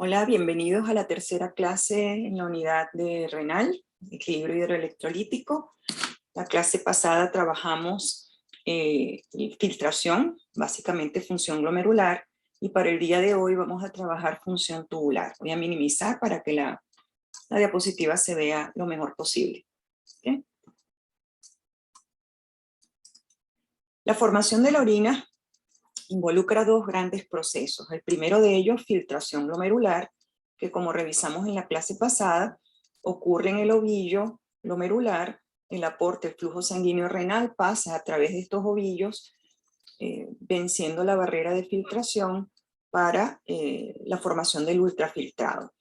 Hola, bienvenidos a la tercera clase en la unidad de renal, equilibrio hidroelectrolítico. La clase pasada trabajamos filtración, básicamente función glomerular, y para el día de hoy vamos a trabajar función tubular. Voy a minimizar para que la diapositiva se vea lo mejor posible. ¿Okay? La formación de la orina involucra dos grandes procesos. El primero de ellos, filtración glomerular, que como revisamos en la clase pasada, ocurre en el ovillo glomerular. El aporte, el flujo sanguíneo renal pasa a través de estos ovillos, venciendo la barrera de filtración para la formación del ultrafiltrado.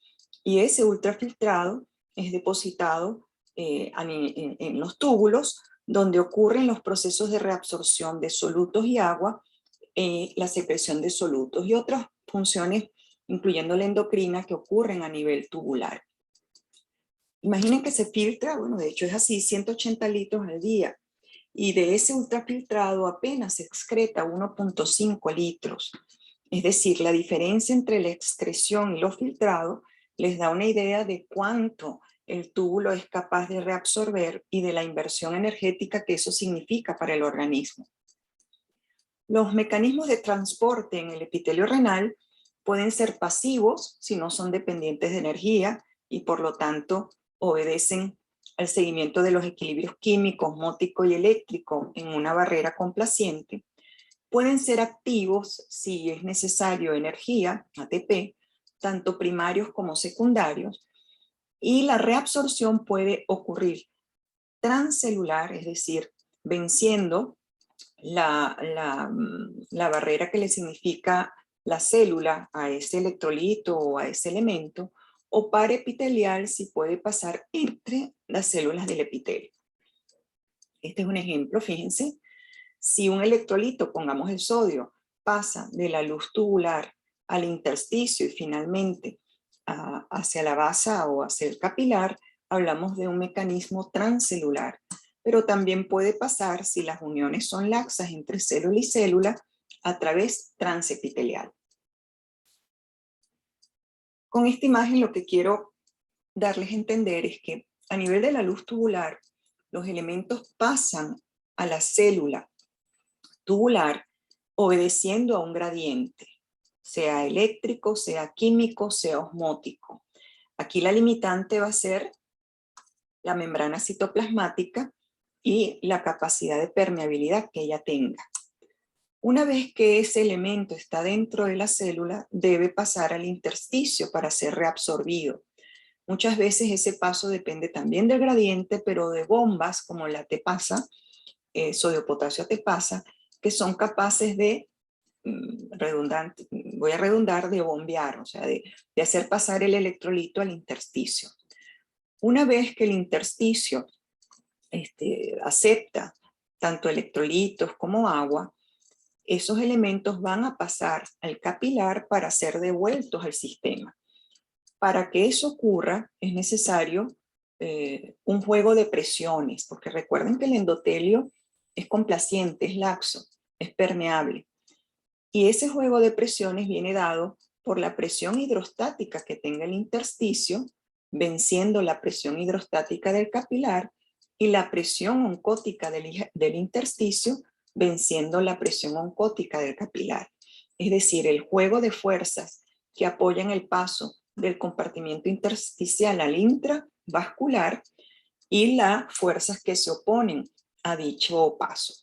Y ese ultrafiltrado es depositado en los túbulos, donde ocurren los procesos de reabsorción de solutos y agua, la secreción de solutos y otras funciones, incluyendo la endocrina, que ocurren a nivel tubular. Imaginen que se filtra, bueno, de hecho es así, 180 litros al día, y de ese ultrafiltrado apenas se excreta 1.5 litros. Es decir, la diferencia entre la excreción y lo filtrado les da una idea de cuánto el túbulo es capaz de reabsorber y de la inversión energética que eso significa para el organismo. Los mecanismos de transporte en el epitelio renal pueden ser pasivos si no son dependientes de energía y por lo tanto obedecen al seguimiento de los equilibrios químicos, osmótico y eléctrico en una barrera complaciente. Pueden ser activos si es necesario energía, ATP, tanto primarios como secundarios, y la reabsorción puede ocurrir transcelular, es decir, venciendo la barrera que le significa la célula a ese electrolito o a ese elemento, o parepitelial si puede pasar entre las células del epitelio. Este es un ejemplo, fíjense, si un electrolito, pongamos el sodio, pasa de la luz tubular al intersticio y finalmente hacia la basa o hacia el capilar, hablamos de un mecanismo transcelular. Pero también puede pasar, si las uniones son laxas entre célula y célula, a través transepitelial. Con esta imagen lo que quiero darles a entender es que a nivel de la luz tubular, los elementos pasan a la célula tubular obedeciendo a un gradiente, sea eléctrico, sea químico, sea osmótico. Aquí la limitante va a ser la membrana citoplasmática y la capacidad de permeabilidad que ella tenga. Una vez que ese elemento está dentro de la célula, debe pasar al intersticio para ser reabsorbido. Muchas veces ese paso depende también del gradiente, pero de bombas como la TEPASA, sodio-potasio TEPASA, que son capaces de, voy a redundar, de bombear, o sea, de hacer pasar el electrolito al intersticio. Una vez que el intersticio acepta tanto electrolitos como agua, esos elementos van a pasar al capilar para ser devueltos al sistema. Para que eso ocurra es necesario un juego de presiones, porque recuerden que el endotelio es complaciente, es laxo, es permeable. Y ese juego de presiones viene dado por la presión hidrostática que tenga el intersticio, venciendo la presión hidrostática del capilar, y la presión oncótica del intersticio, venciendo la presión oncótica del capilar. Es decir, el juego de fuerzas que apoyan el paso del compartimiento intersticial al intravascular y las fuerzas que se oponen a dicho paso.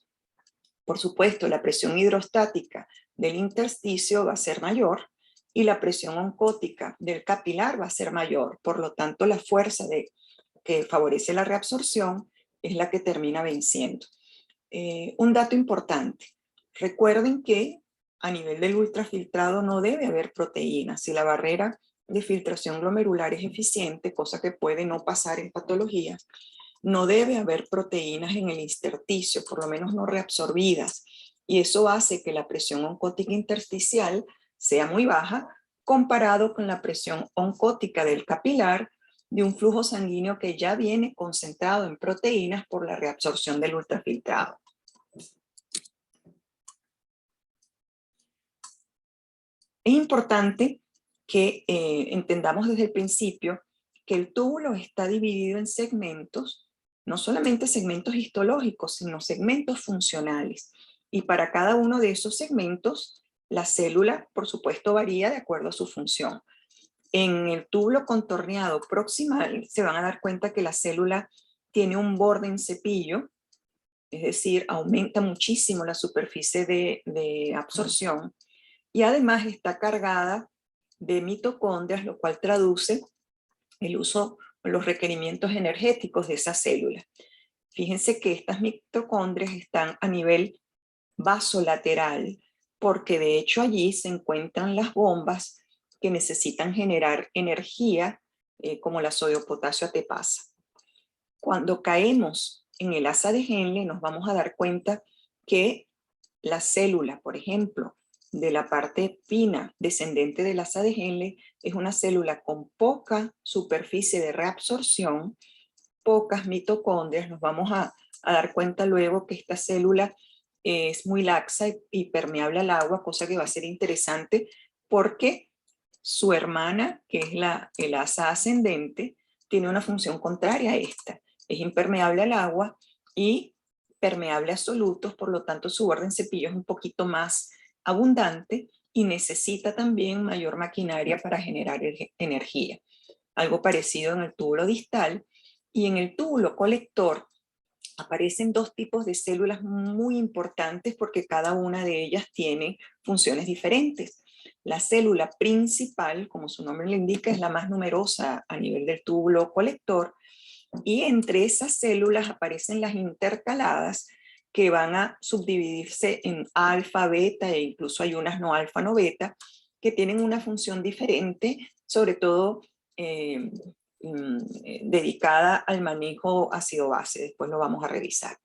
Por supuesto, la presión hidrostática del intersticio va a ser mayor y la presión oncótica del capilar va a ser mayor. Por lo tanto, la fuerza que favorece la reabsorción es la que termina venciendo. Un dato importante. Recuerden que a nivel del ultrafiltrado no debe haber proteínas. Si la barrera de filtración glomerular es eficiente, cosa que puede no pasar en patologías, no debe haber proteínas en el intersticio, por lo menos no reabsorbidas. Y eso hace que la presión oncótica intersticial sea muy baja comparado con la presión oncótica del capilar, de un flujo sanguíneo que ya viene concentrado en proteínas por la reabsorción del ultrafiltrado. Es importante que entendamos desde el principio que el túbulo está dividido en segmentos, no solamente segmentos histológicos, sino segmentos funcionales. Y para cada uno de esos segmentos, la célula, por supuesto, varía de acuerdo a su función. En el túbulo contorneado proximal se van a dar cuenta que la célula tiene un borde en cepillo, es decir, aumenta muchísimo la superficie de absorción, y además está cargada de mitocondrias, lo cual traduce el uso, los requerimientos energéticos de esa célula. Fíjense que estas mitocondrias están a nivel vasolateral, porque de hecho allí se encuentran las bombas que necesitan generar energía, como la sodio-potasio ATPasa. Cuando caemos en el asa de Henle, nos vamos a dar cuenta que la célula, por ejemplo, de la parte fina descendente del asa de Henle, es una célula con poca superficie de reabsorción, pocas mitocondrias. Nos vamos a dar cuenta luego que esta célula es muy laxa y permeable al agua, cosa que va a ser interesante porque su hermana, que es el asa ascendente, tiene una función contraria a esta. Es impermeable al agua y permeable a solutos, por lo tanto su borde en cepillo es un poquito más abundante y necesita también mayor maquinaria para generar energía. Algo parecido en el túbulo distal, y en el túbulo colector aparecen dos tipos de células muy importantes porque cada una de ellas tiene funciones diferentes. La célula principal, como su nombre le indica, es la más numerosa a nivel del túbulo colector, y entre esas células aparecen las intercaladas, que van a subdividirse en alfa, beta, e incluso hay unas no alfa, no beta, que tienen una función diferente, sobre todo dedicada al manejo ácido-base. Después lo vamos a revisar.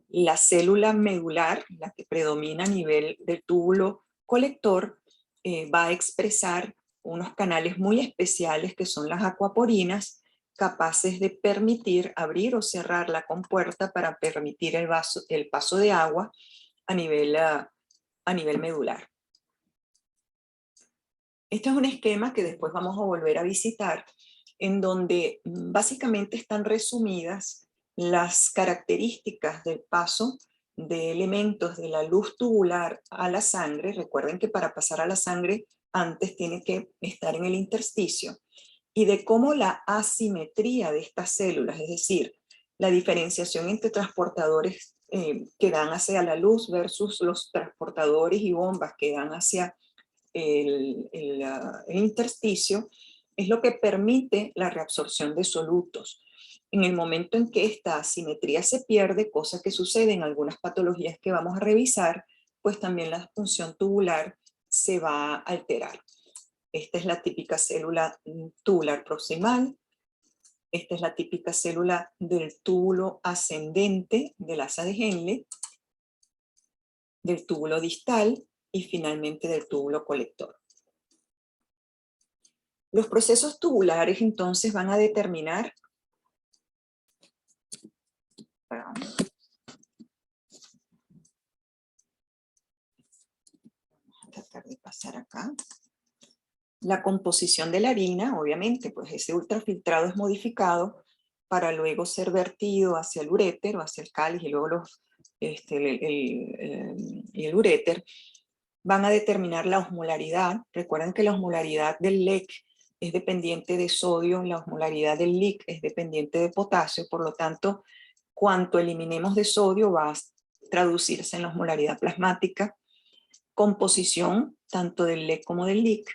La célula medular, la que predomina a nivel del túbulo colector, va a expresar unos canales muy especiales que son las acuaporinas, capaces de permitir abrir o cerrar la compuerta para permitir el paso de agua a nivel medular. Este es un esquema que después vamos a volver a visitar, en donde básicamente están resumidas las características del paso de elementos de la luz tubular a la sangre. Recuerden que para pasar a la sangre antes tiene que estar en el intersticio, y de cómo la asimetría de estas células, es decir, la diferenciación entre transportadores que dan hacia la luz versus los transportadores y bombas que dan hacia el intersticio, es lo que permite la reabsorción de solutos. En el momento en que esta asimetría se pierde, cosa que sucede en algunas patologías que vamos a revisar, pues también la función tubular se va a alterar. Esta es la típica célula tubular proximal. Esta es la típica célula del túbulo ascendente del asa de Henle, del túbulo distal y finalmente del túbulo colector. Los procesos tubulares entonces van a determinar, vamos a tratar de pasar acá, la composición de la harina. Obviamente, pues ese ultrafiltrado es modificado para luego ser vertido hacia el uréter o hacia el cáliz, y luego el uréter. Van a determinar la osmolaridad. Recuerden que la osmolaridad del LEC es dependiente de sodio, la osmolaridad del LIC es dependiente de potasio, por lo tanto, cuanto eliminemos de sodio va a traducirse en la osmolaridad plasmática. Composición tanto del LEC como del LIC,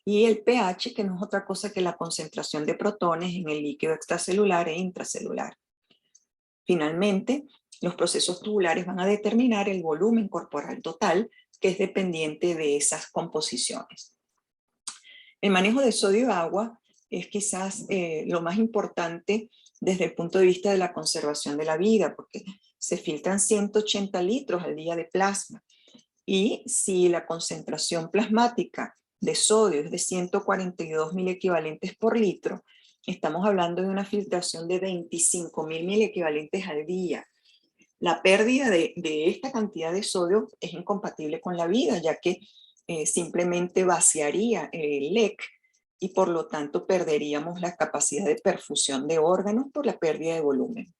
y el pH, que no es otra cosa que la concentración de protones en el líquido extracelular e intracelular. Finalmente, los procesos tubulares van a determinar el volumen corporal total, que es dependiente de esas composiciones. El manejo de sodio y agua es quizás lo más importante desde el punto de vista de la conservación de la vida, porque se filtran 180 litros al día de plasma, y si la concentración plasmática de sodio es de 142 milequivalentes por litro, estamos hablando de una filtración de 25.000 milequivalentes al día. La pérdida de esta cantidad de sodio es incompatible con la vida, ya que simplemente vaciaría el LEC y por lo tanto perderíamos la capacidad de perfusión de órganos por la pérdida de volumen.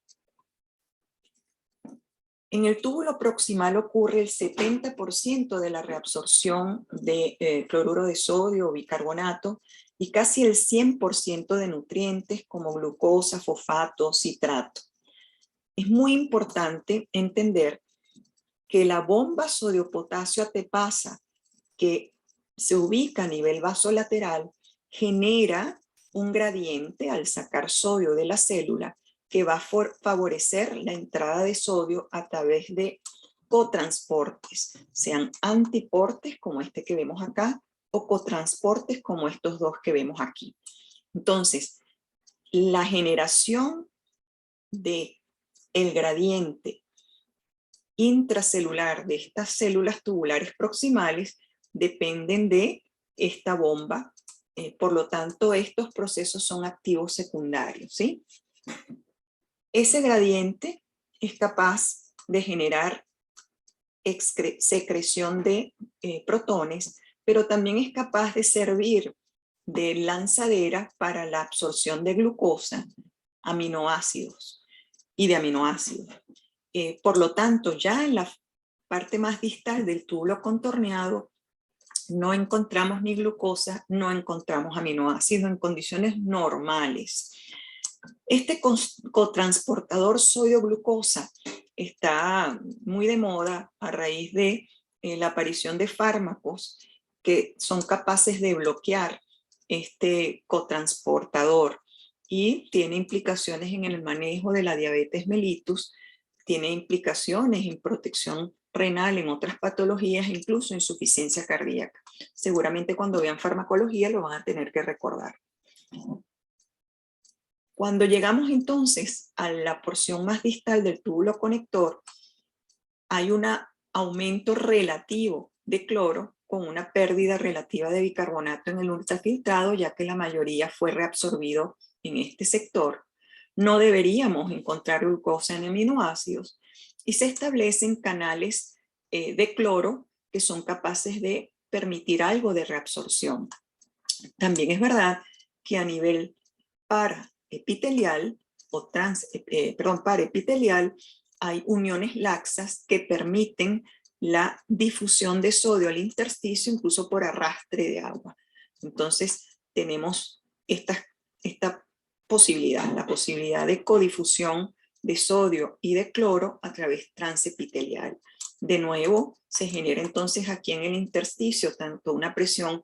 En el túbulo proximal ocurre el 70% de la reabsorción de cloruro de sodio o bicarbonato y casi el 100% de nutrientes como glucosa, fosfato, citrato. Es muy importante entender que la bomba sodio-potasio ATPasa, que se ubica a nivel vasolateral, genera un gradiente al sacar sodio de la célula que va a favorecer la entrada de sodio a través de cotransportes, sean antiportes como este que vemos acá o cotransportes como estos dos que vemos aquí. Entonces, la generación de el gradiente intracelular de estas células tubulares proximales dependen de esta bomba. Por lo tanto, estos procesos son activos secundarios, ¿sí? Ese gradiente es capaz de generar secreción de protones, pero también es capaz de servir de lanzadera para la absorción de glucosa, aminoácidos y de aminoácidos. Por lo tanto, ya en la parte más distal del túbulo contorneado no encontramos ni glucosa, no encontramos aminoácidos en condiciones normales. Este cotransportador sodio-glucosa está muy de moda a raíz de la aparición de fármacos que son capaces de bloquear este cotransportador y tiene implicaciones en el manejo de la diabetes mellitus, tiene implicaciones en protección renal, en otras patologías, incluso insuficiencia cardíaca. Seguramente cuando vean farmacología lo van a tener que recordar. Cuando llegamos entonces a la porción más distal del túbulo conector, hay un aumento relativo de cloro con una pérdida relativa de bicarbonato en el ultrafiltrado, ya que la mayoría fue reabsorbido en este sector. No deberíamos encontrar glucosa en aminoácidos y se establecen canales de cloro que son capaces de permitir algo de reabsorción. También es verdad que a nivel paraepitelial o paraepitelial hay uniones laxas que permiten la difusión de sodio al intersticio incluso por arrastre de agua. Entonces tenemos esta posibilidad, la posibilidad de codifusión de sodio y de cloro a través transepitelial. De nuevo, se genera entonces aquí en el intersticio tanto una presión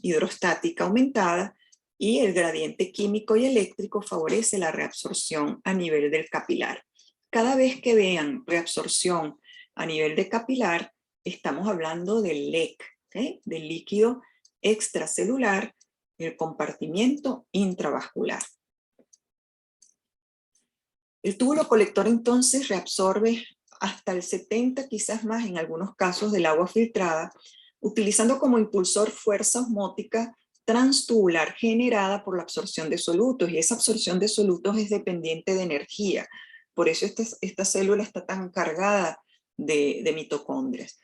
hidrostática aumentada y el gradiente químico y eléctrico favorece la reabsorción a nivel del capilar. Cada vez que vean reabsorción a nivel de capilar, estamos hablando del LEC, ¿okay? Del líquido extracelular, el compartimiento intravascular. El túbulo colector entonces reabsorbe hasta el 70, quizás más en algunos casos, del agua filtrada, utilizando como impulsor fuerza osmótica transtubular generada por la absorción de solutos, y esa absorción de solutos es dependiente de energía. Por eso esta célula está tan cargada de mitocondrias.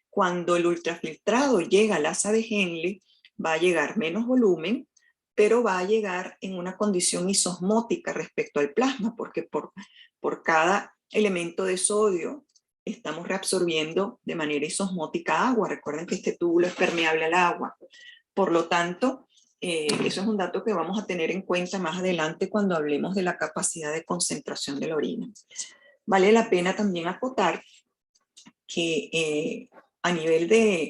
Cuando el ultrafiltrado llega al asa de Henle, va a llegar menos volumen, pero va a llegar en una condición isosmótica respecto al plasma, porque por cada elemento de sodio estamos reabsorbiendo de manera isosmótica agua. Recuerden que este túbulo es permeable al agua. Por lo tanto, eso es un dato que vamos a tener en cuenta más adelante cuando hablemos de la capacidad de concentración de la orina. Vale la pena también acotar que a nivel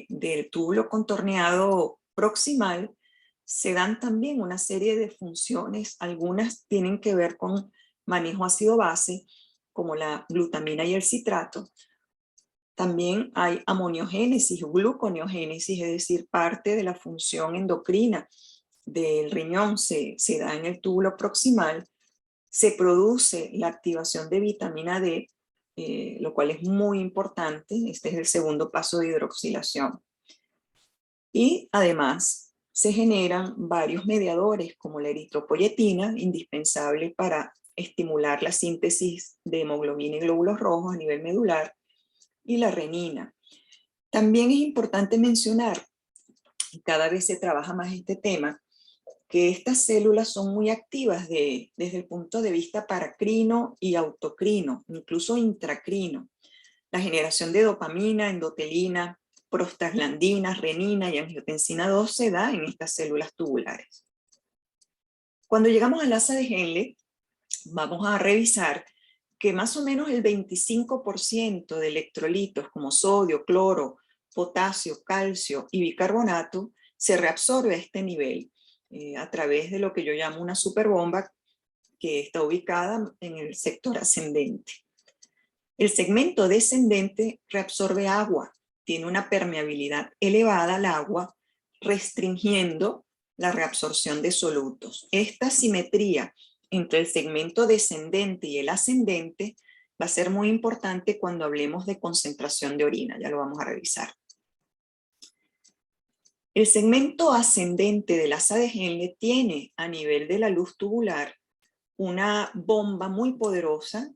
del túbulo contorneado proximal se dan también una serie de funciones. Algunas tienen que ver con manejo ácido-base, como la glutamina y el citrato. También hay amoniogénesis o gluconeogénesis, es decir, parte de la función endocrina del riñón se da en el túbulo proximal. Se produce la activación de vitamina D, lo cual es muy importante. Este es el segundo paso de hidroxilación. Y además se generan varios mediadores como la eritropoyetina, indispensable para estimular la síntesis de hemoglobina y glóbulos rojos a nivel medular, y la renina. También es importante mencionar, y cada vez se trabaja más este tema, que estas células son muy activas desde el punto de vista paracrino y autocrino, incluso intracrino. La generación de dopamina, endotelina, prostaglandinas, renina y angiotensina 2 se da en estas células tubulares. Cuando llegamos al asa de Henle, vamos a revisar que más o menos el 25% de electrolitos como sodio, cloro, potasio, calcio y bicarbonato se reabsorbe a este nivel a través de lo que yo llamo una superbomba que está ubicada en el sector ascendente. El segmento descendente reabsorbe agua, tiene una permeabilidad elevada al agua, restringiendo la reabsorción de solutos. Esta simetría entre el segmento descendente y el ascendente va a ser muy importante cuando hablemos de concentración de orina, ya lo vamos a revisar. El segmento ascendente del asa de Henle tiene a nivel de la luz tubular una bomba muy poderosa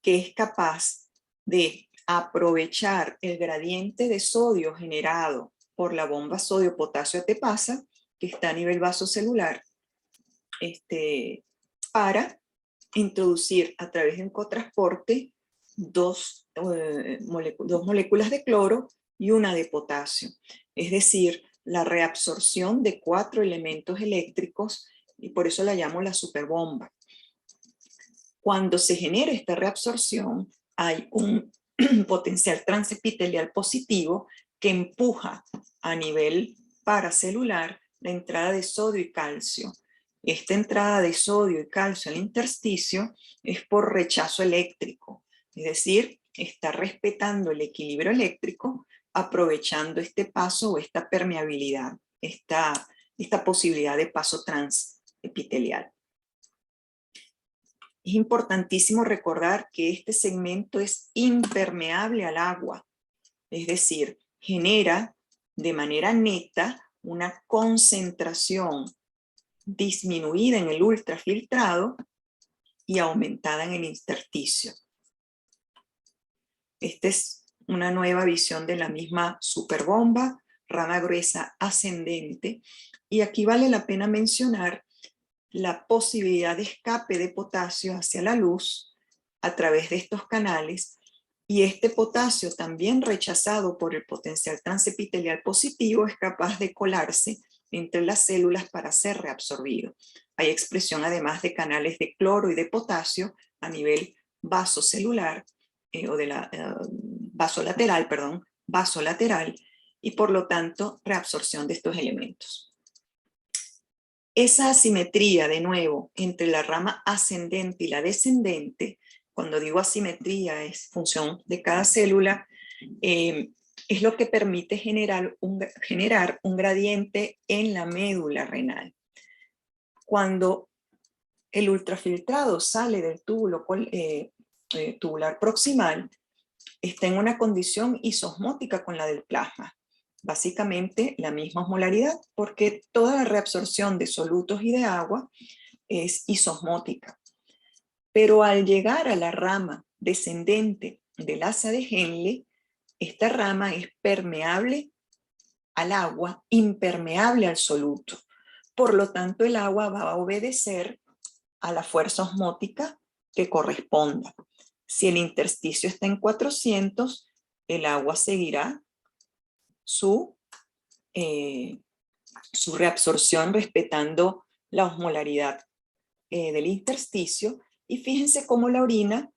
que es capaz de aprovechar el gradiente de sodio generado por la bomba sodio-potasio-ATPasa, que está a nivel vasocelular, para introducir a través de un cotransporte dos moléculas de cloro y una de potasio. Es decir, la reabsorción de 4 elementos eléctricos, y por eso la llamo la superbomba. Cuando se genera esta reabsorción, hay un potencial transepitelial positivo que empuja a nivel paracelular la entrada de sodio y calcio. Esta entrada de sodio y calcio al intersticio es por rechazo eléctrico, es decir, está respetando el equilibrio eléctrico, aprovechando este paso o esta permeabilidad, esta posibilidad de paso transepitelial. Es importantísimo recordar que este segmento es impermeable al agua, es decir, genera de manera neta una concentración disminuida en el ultrafiltrado y aumentada en el intersticio. Esta es una nueva visión de la misma superbomba, rama gruesa ascendente, y aquí vale la pena mencionar la posibilidad de escape de potasio hacia la luz a través de estos canales, y este potasio, también rechazado por el potencial transepitelial positivo, es capaz de colarse entre las células para ser reabsorbido. Hay expresión además de canales de cloro y de potasio a nivel vasocelular, o de la vasolateral, y por lo tanto reabsorción de estos elementos. Esa asimetría, de nuevo, entre la rama ascendente y la descendente, cuando digo asimetría es función de cada célula, es lo que permite generar un gradiente en la médula renal. Cuando el ultrafiltrado sale del túbulo tubular proximal, está en una condición isosmótica con la del plasma. Básicamente la misma osmolaridad, porque toda la reabsorción de solutos y de agua es isosmótica. Pero al llegar a la rama descendente del asa de Henle, esta rama es permeable al agua, impermeable al soluto. Por lo tanto, el agua va a obedecer a la fuerza osmótica que corresponda. Si el intersticio está en 400, el agua seguirá su reabsorción respetando la osmolaridad del intersticio, y fíjense cómo la orina,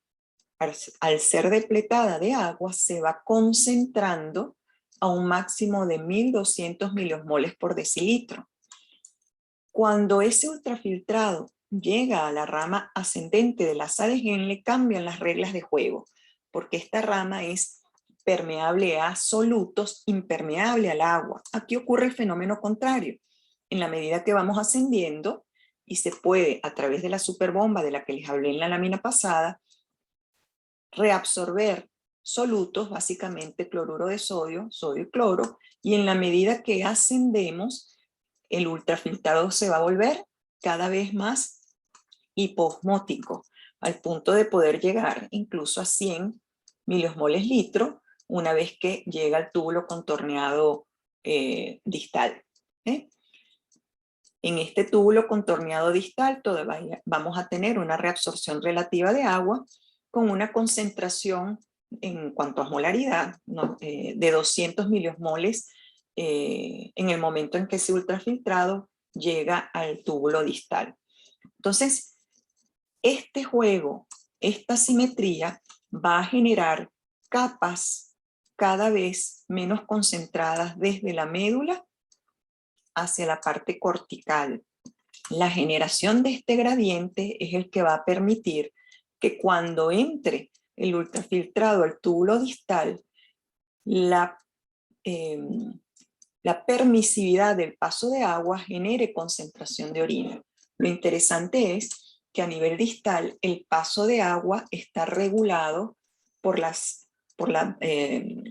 al ser depletada de agua, se va concentrando a un máximo de 1200 miliosmoles por decilitro. Cuando ese ultrafiltrado llega a la rama ascendente del asa de Henle, cambian las reglas de juego, porque esta rama es permeable a solutos, impermeable al agua. Aquí ocurre el fenómeno contrario. En la medida que vamos ascendiendo, y se puede, a través de la superbomba de la que les hablé en la lámina pasada, reabsorber solutos, básicamente cloruro de sodio, sodio y cloro, y en la medida que ascendemos, el ultrafiltrado se va a volver cada vez más hipoosmótico, al punto de poder llegar incluso a 100 miliosmoles litro, una vez que llega al túbulo contorneado distal. En este túbulo contorneado distal todavía vamos a tener una reabsorción relativa de agua con una concentración en cuanto a molaridad, ¿no? De 200 miliosmoles en el momento en que ese ultrafiltrado llega al túbulo distal. Entonces, este juego, esta simetría va a generar capas cada vez menos concentradas desde la médula hacia la parte cortical. La generación de este gradiente es el que va a permitir que cuando entre el ultrafiltrado al túbulo distal, la permisividad del paso de agua genere concentración de orina. Lo interesante es que a nivel distal el paso de agua está regulado por la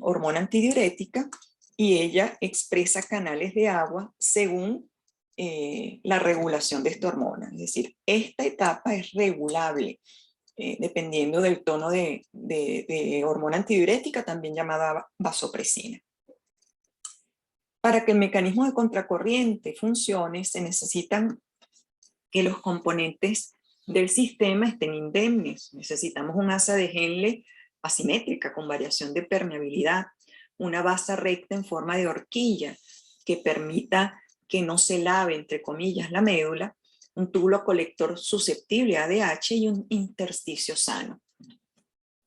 hormona antidiurética y ella expresa canales de agua según la regulación de esta hormona. Es decir, esta etapa es regulable dependiendo del tono de hormona antidiurética, también llamada vasopresina. Para que el mecanismo de contracorriente funcione, se necesitan que los componentes del sistema estén indemnes. Necesitamos un asa de Henle asimétrica con variación de permeabilidad, una base recta en forma de horquilla que permita que no se lave, entre comillas, la médula, un túbulo colector susceptible a ADH y un intersticio sano.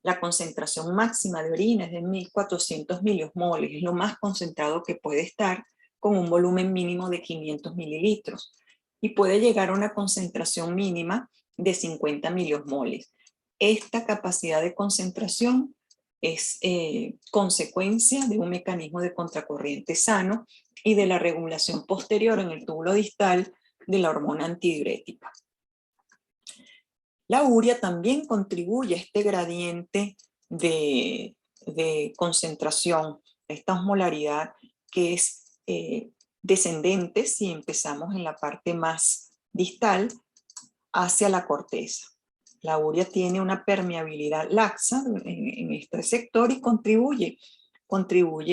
La concentración máxima de orina es de 1400 miliosmoles, es lo más concentrado que puede estar con un volumen mínimo de 500 mililitros y puede llegar a una concentración mínima de 50 miliosmoles. Esta capacidad de concentración es consecuencia de un mecanismo de contracorriente sano y de la regulación posterior en el túbulo distal de la hormona antidiurética. La urea también contribuye a este gradiente de concentración, esta osmolaridad que es descendente si empezamos en la parte más distal hacia la corteza. La urea tiene una permeabilidad laxa en este sector y contribuye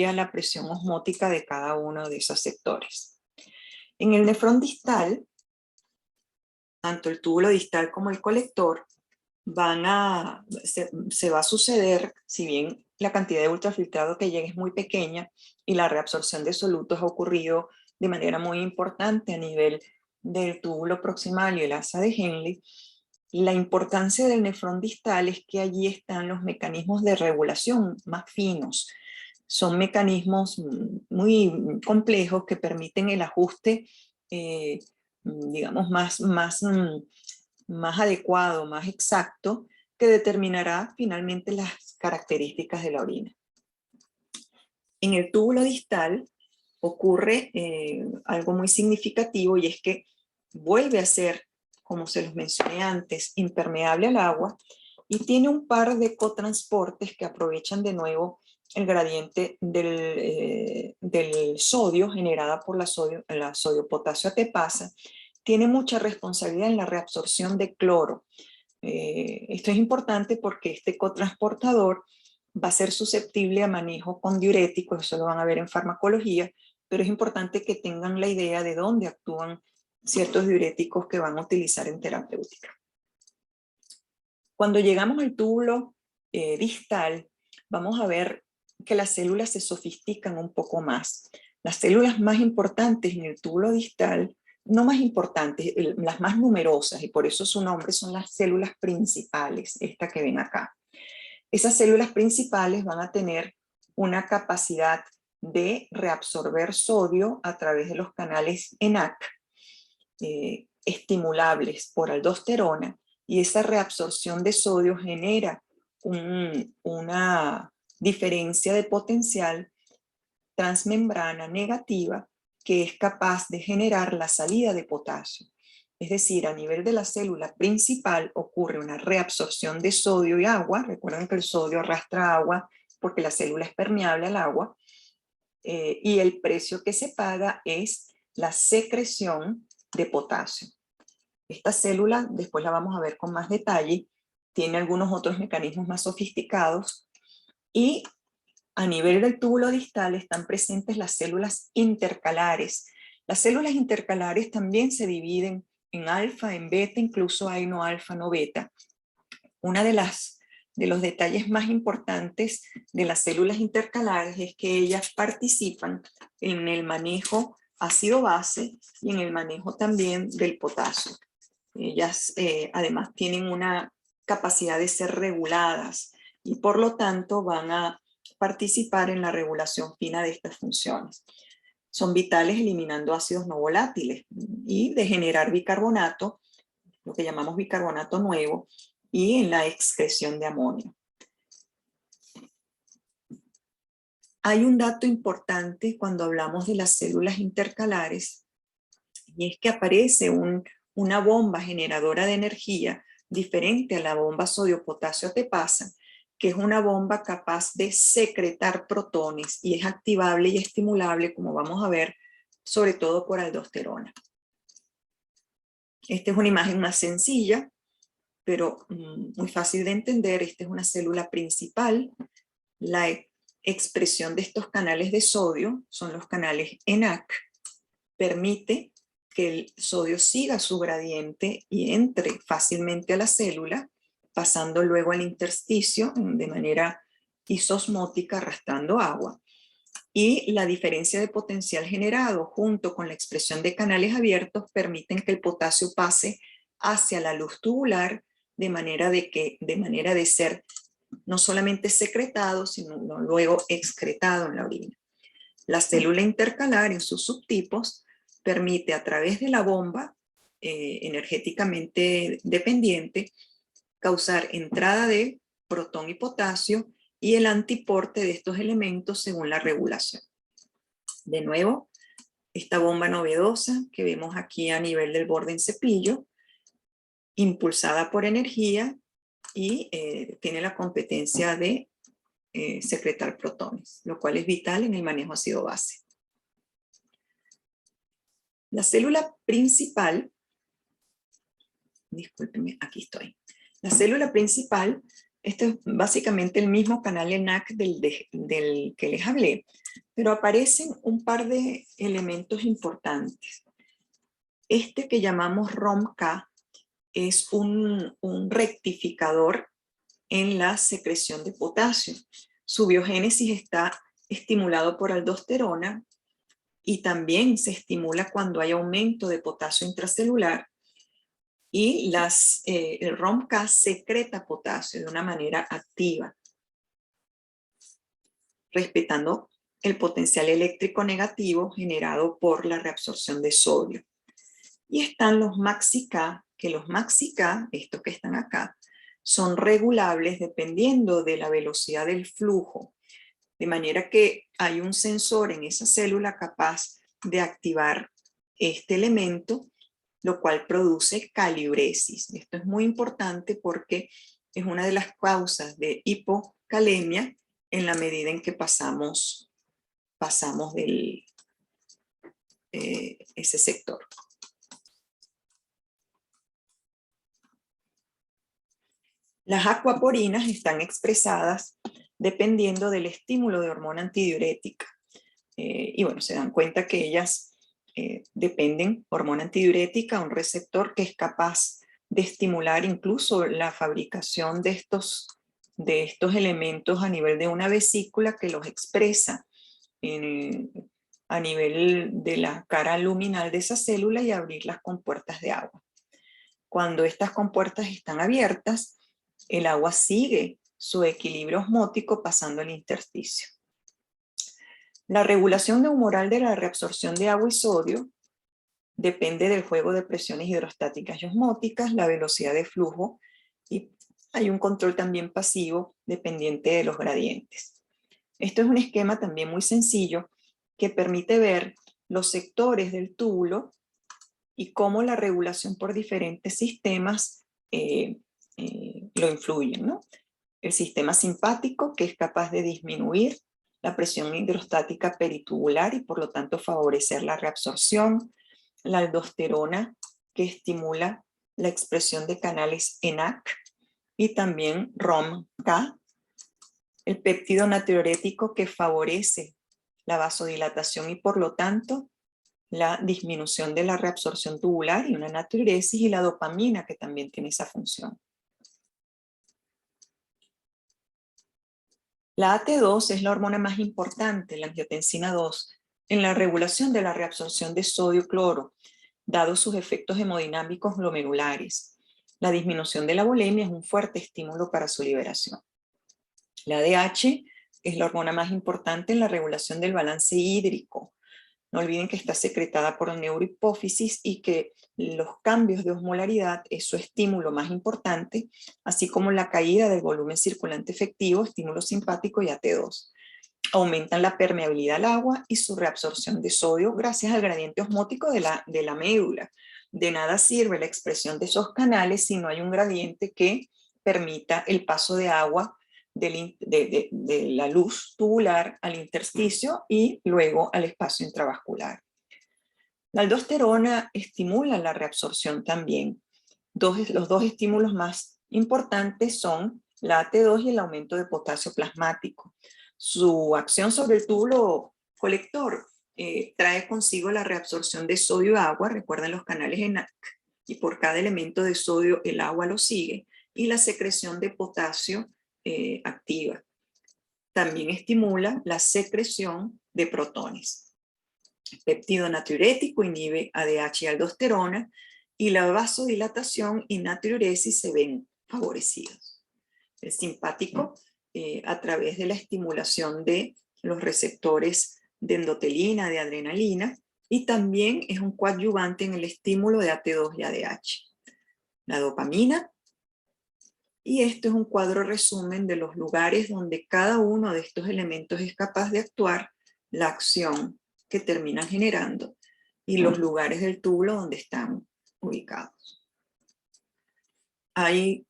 a la presión osmótica de cada uno de esos sectores. En el nefrón distal, tanto el túbulo distal como el colector se va a suceder, si bien la cantidad de ultrafiltrado que llega es muy pequeña y la reabsorción de solutos ha ocurrido de manera muy importante a nivel del túbulo proximal y el asa de Henle, la importancia del nefrón distal es que allí están los mecanismos de regulación más finos. Son mecanismos muy complejos que permiten el ajuste digamos, más adecuado, más exacto, que determinará finalmente las características de la orina. En el túbulo distal ocurre algo muy significativo y es que vuelve a ser, como se los mencioné antes, impermeable al agua y tiene un par de cotransportes que aprovechan de nuevo el gradiente del sodio generada por la sodio-potasio ATPasa. Tiene mucha responsabilidad en la reabsorción de cloro. Esto es importante porque este cotransportador va a ser susceptible a manejo con diuréticos, eso lo van a ver en farmacología, pero es importante que tengan la idea de dónde actúan ciertos diuréticos que van a utilizar en terapéutica. Cuando llegamos al túbulo distal, vamos a ver que las células se sofistican un poco más. Las células más importantes en el túbulo distal, no más importantes, las más numerosas, y por eso su nombre, son las células principales, esta que ven acá. Esas células principales van a tener una capacidad de reabsorber sodio a través de los canales ENaC, estimulables por aldosterona, y esa reabsorción de sodio genera una diferencia de potencial transmembrana negativa que es capaz de generar la salida de potasio. Es decir, a nivel de la célula principal ocurre una reabsorción de sodio y agua. Recuerden que el sodio arrastra agua porque la célula es permeable al agua. Y el precio que se paga es la secreción de potasio. Esta célula, después la vamos a ver con más detalle, tiene algunos otros mecanismos más sofisticados y A nivel del túbulo distal están presentes las células intercalares. Las células intercalares también se dividen en alfa, en beta, incluso hay no alfa, no beta. Una de los detalles más importantes de las células intercalares es que ellas participan en el manejo ácido-base y en el manejo también del potasio. Ellas además tienen una capacidad de ser reguladas y por lo tanto van a participar en la regulación fina de estas funciones. Son vitales eliminando ácidos no volátiles y de generar bicarbonato, lo que llamamos bicarbonato nuevo, y en la excreción de amonio. Hay un dato importante cuando hablamos de las células intercalares, y es que aparece una bomba generadora de energía diferente a la bomba sodio-potasio-tepasa, que es una bomba capaz de secretar protones y es activable y estimulable, como vamos a ver, sobre todo por aldosterona. Esta es una imagen más sencilla, pero muy fácil de entender. Esta es una célula principal. La expresión de estos canales de sodio, son los canales ENaC, permite que el sodio siga su gradiente y entre fácilmente a la célula, pasando luego al intersticio de manera isosmótica arrastrando agua. Y la diferencia de potencial generado junto con la expresión de canales abiertos permiten que el potasio pase hacia la luz tubular de manera de ser no solamente secretado, sino luego excretado en la orina. La célula intercalar en sus subtipos permite a través de la bomba energéticamente dependiente causar entrada de protón y potasio y el antiporte de estos elementos según la regulación. De nuevo, esta bomba novedosa que vemos aquí a nivel del borde en cepillo, impulsada por energía y tiene la competencia de secretar protones, lo cual es vital en el manejo ácido-base. La célula principal, discúlpenme, aquí estoy. La célula principal, este es básicamente el mismo canal ENaC del que les hablé, pero aparecen un par de elementos importantes. Este que llamamos ROMK es un rectificador en la secreción de potasio. Su biogénesis está estimulado por aldosterona y también se estimula cuando hay aumento de potasio intracelular, y el ROMK secreta potasio de una manera activa, respetando el potencial eléctrico negativo generado por la reabsorción de sodio. Y están los MAXI-K, que los MAXI-K, estos que están acá, son regulables dependiendo de la velocidad del flujo, de manera que hay un sensor en esa célula capaz de activar este elemento, lo cual produce caliuresis. Esto es muy importante porque es una de las causas de hipocalemia en la medida en que pasamos ese sector. Las acuaporinas están expresadas dependiendo del estímulo de hormona antidiurética. Y bueno, se dan cuenta que ellas dependen, hormona antidiurética, un receptor que es capaz de estimular incluso la fabricación de estos elementos a nivel de una vesícula que los expresa a nivel de la cara luminal de esa célula y abrir las compuertas de agua. Cuando estas compuertas están abiertas, el agua sigue su equilibrio osmótico pasando el intersticio. La regulación neumoral de la reabsorción de agua y sodio depende del juego de presiones hidrostáticas y osmóticas, la velocidad de flujo, y hay un control también pasivo dependiente de los gradientes. Esto es un esquema también muy sencillo que permite ver los sectores del túbulo y cómo la regulación por diferentes sistemas lo influyen, ¿no? El sistema simpático, que es capaz de disminuir la presión hidrostática peritubular y por lo tanto favorecer la reabsorción. La aldosterona, que estimula la expresión de canales ENaC, y también ROMK, el péptido natriurético que favorece la vasodilatación y por lo tanto la disminución de la reabsorción tubular y una natriuresis, y la dopamina que también tiene esa función. La AT2 es la hormona más importante, la angiotensina 2, en la regulación de la reabsorción de sodio-cloro, dado sus efectos hemodinámicos glomerulares. La disminución de la bulimia es un fuerte estímulo para su liberación. La ADH es la hormona más importante en la regulación del balance hídrico. No olviden que está secretada por la neurohipófisis y que los cambios de osmolaridad es su estímulo más importante, así como la caída del volumen circulante efectivo, estímulo simpático y AT2. Aumentan la permeabilidad al agua y su reabsorción de sodio gracias al gradiente osmótico de la médula. De nada sirve la expresión de esos canales si no hay un gradiente que permita el paso de agua de la luz tubular al intersticio y luego al espacio intravascular. La aldosterona estimula la reabsorción también. Los dos estímulos más importantes son la AT2 y el aumento de potasio plasmático. Su acción sobre el túbulo colector trae consigo la reabsorción de sodio y agua, recuerden los canales ENAC, y por cada elemento de sodio el agua lo sigue, y la secreción de potasio activa. También estimula la secreción de protones. El péptido natriurético inhibe ADH y aldosterona, y la vasodilatación y natriuresis se ven favorecidos. El simpático, a través de la estimulación de los receptores de endotelina, de adrenalina, y también es un coadyuvante en el estímulo de AT2 y ADH. La dopamina, y esto es un cuadro resumen de los lugares donde cada uno de estos elementos es capaz de actuar, la acción que terminan generando, y los lugares del túbulo donde están ubicados. Hay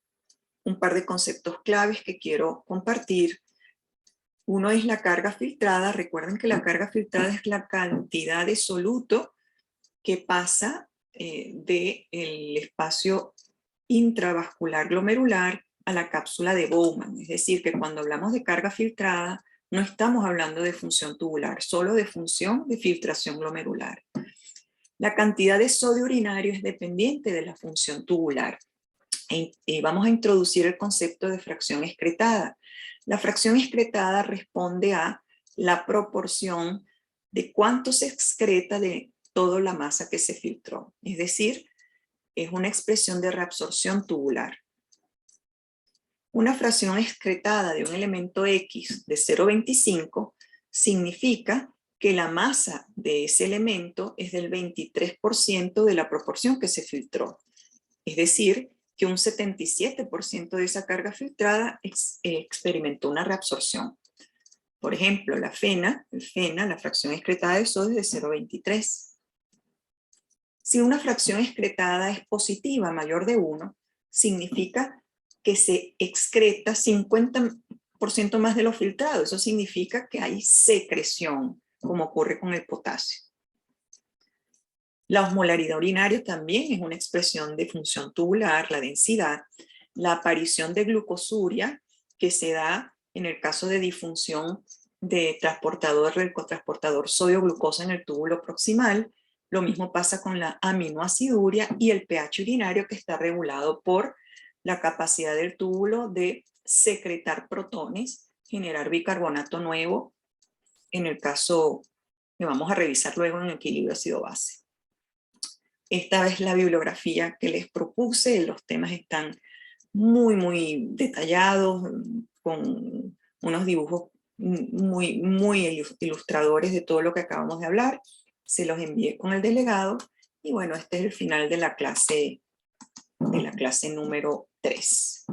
un par de conceptos claves que quiero compartir. Uno es la carga filtrada. Recuerden que la carga filtrada es la cantidad de soluto que pasa del espacio intravascular glomerular a la cápsula de Bowman. Es decir, que cuando hablamos de carga filtrada, no estamos hablando de función tubular, solo de función de filtración glomerular. La cantidad de sodio urinario es dependiente de la función tubular. Vamos a introducir el concepto de fracción excretada. La fracción excretada responde a la proporción de cuánto se excreta de toda la masa que se filtró. Es decir, es una expresión de reabsorción tubular. Una fracción excretada de un elemento X de 0,25 significa que la masa de ese elemento es del 23% de la proporción que se filtró. Es decir, que un 77% de esa carga filtrada experimentó una reabsorción. Por ejemplo, la fena, la fracción excretada de sodio es de 0,23. Si una fracción excretada es positiva, mayor de 1, significa que se excreta 50% más de lo filtrado. Eso significa que hay secreción, como ocurre con el potasio. La osmolaridad urinaria también es una expresión de función tubular, la densidad, la aparición de glucosuria, que se da en el caso de disfunción del cotransportador sodio-glucosa en el túbulo proximal. Lo mismo pasa con la aminoaciduria y el pH urinario, que está regulado por la capacidad del túbulo de secretar protones, generar bicarbonato nuevo, en el caso que vamos a revisar luego en equilibrio ácido-base. Esta es la bibliografía que les propuse. Los temas están muy detallados, con unos dibujos muy ilustradores de todo lo que acabamos de hablar. Se los envié con el delegado y bueno, este es el final de la clase número 3.